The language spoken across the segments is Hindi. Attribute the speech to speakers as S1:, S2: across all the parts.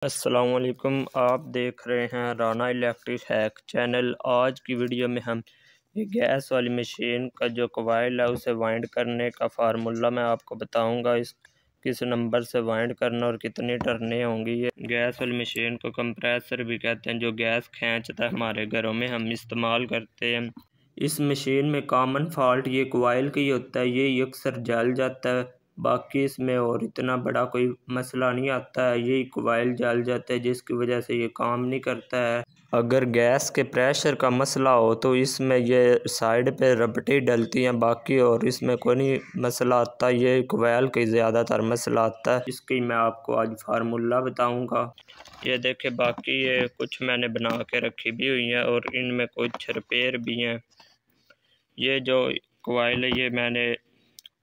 S1: अस्सलामुअलैकुम। आप देख रहे हैं राना इलेक्ट्रिक हैक चैनल। आज की वीडियो में हम ये गैस वाली मशीन का जो कॉइल है उसे वाइंड करने का फार्मूला मैं आपको बताऊंगा। इस किस नंबर से वाइंड करना और कितनी टर्नें होंगी। ये गैस वाली मशीन को कंप्रेसर भी कहते हैं, जो गैस खींचता है हमारे घरों में हम इस्तेमाल करते हैं। इस मशीन में कॉमन फॉल्ट ये कॉइल का ही होता है, ये अक्सर जल जाता है। बाकी इसमें और इतना बड़ा कोई मसला नहीं आता है, यही कॉइल जल जाता है जिसकी वजह से ये काम नहीं करता है। अगर गैस के प्रेशर का मसला हो तो इसमें ये साइड पे रबटी डलती हैं, बाकी और इसमें कोई नहीं मसला आता। ये कॉइल का ज़्यादातर मसला आता है। इसकी मैं आपको आज फार्मूला बताऊंगा। ये देखे, बाकी ये कुछ मैंने बना के रखी भी हुई हैं और इनमें कुछ रिपेयर भी हैं। ये जो कॉइल है ये मैंने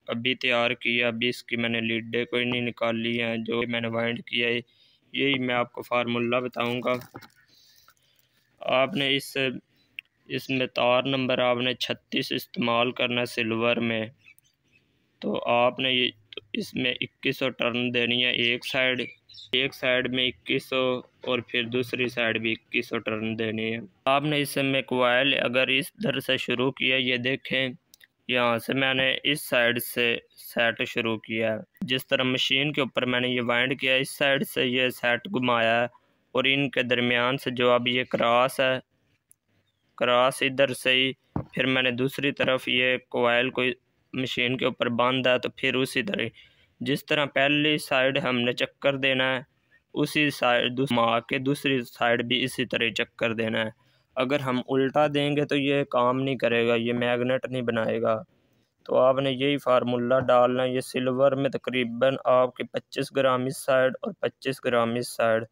S1: अभी तैयार किया, अभी इसकी मैंने लीडें कोई नहीं निकाली हैं, जो मैंने वाइंड किया है यही मैं आपको फार्मूला बताऊंगा। आपने इसमें तार नंबर आपने 36 इस्तेमाल करना है सिल्वर में। तो आपने ये इसमें 2100 टर्न देनी है एक साइड में 2100 और फिर दूसरी साइड भी 2100 टर्न देनी है। आपने इसमें कॉइल अगर इस दर से शुरू किया, ये देखें यहाँ से मैंने इस साइड से सेट शुरू किया है। जिस तरह मशीन के ऊपर मैंने ये वाइंड किया, इस साइड से ये सेट घुमाया है और इनके दरमियान से जो अब ये क्रॉस है, क्रॉस इधर से ही फिर मैंने दूसरी तरफ ये कॉइल को मशीन के ऊपर बांधा है। तो फिर उसी तरह जिस तरह पहली साइड हमने चक्कर देना है, उसी साइड घुमा के दूसरी साइड भी इसी तरह चक्कर देना है। अगर हम उल्टा देंगे तो ये काम नहीं करेगा, ये मैग्नेट नहीं बनाएगा। तो आपने यही फार्मूला डालना है। ये सिल्वर में तकरीबन आपके 25 ग्राम इस साइड और 25 ग्राम इस साइड,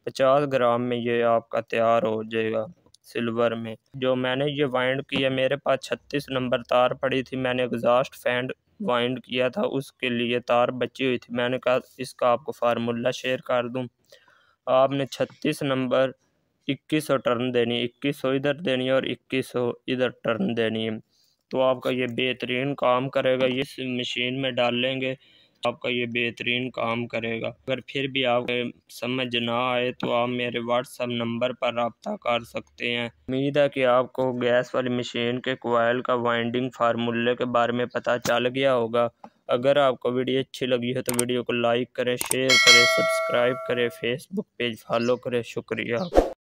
S1: 50 ग्राम में ये आपका तैयार हो जाएगा सिल्वर में। जो मैंने ये वाइंड किया, मेरे पास 36 नंबर तार पड़ी थी, मैंने एग्जॉस्ट फैन वाइंड किया था, उसके लिए तार बची हुई थी। मैंने कहा इसका आपको फार्मूला शेयर कर दूं। आपने 36 नंबर 2100 टर्न देनी है, 2100 इधर देनी है और 2100 इधर टर्न देनी है। तो आपका ये बेहतरीन काम करेगा। ये मशीन में डाल लेंगे आपका ये बेहतरीन काम करेगा। अगर फिर भी आप समझ ना आए तो आप मेरे व्हाट्सएप नंबर पर रब्ता कर सकते हैं। उम्मीद है कि आपको गैस वाली मशीन के कॉइल का वाइंडिंग फार्मूले के बारे में पता चल गया होगा। अगर आपको वीडियो अच्छी लगी है तो वीडियो को लाइक करें, शेयर करें, सब्सक्राइब करें, फेसबुक पेज फॉलो करें। शुक्रिया।